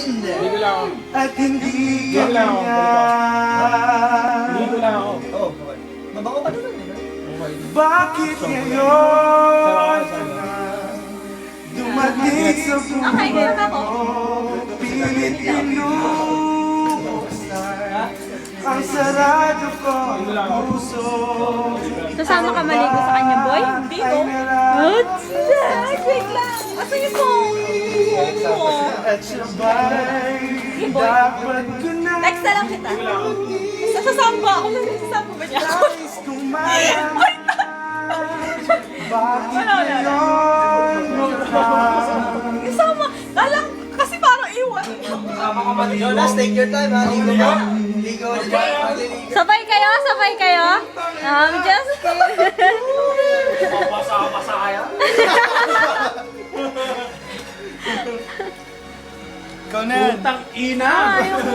Ligo lang ako. At hindi Ligo lang ako. ganyan. Ligo lang ako. Oo, okay. Mabango pa naman eh. Okay. Bakit ngayon dumating sa Okay, meron ako. pilit inubuksan ang sarado kong puso. Sasama ka maligo sa kanya, boy? Hindi, no? What's that? Wait lang. Asan yung phone? At sabay, dapat ko na Text na lang kita. Sasama ako. Sasama ba niya ako? nais kong malaman. Bakit ngayon mukhang Isama. Lalang, kasi parang iwan. Jonas, take your time ha. Ligo ka. Ligo ulit. Sabay kayo? Sabay kayo? Just Pasa kaya? Ikaw na. Putang ina! Ayaw na.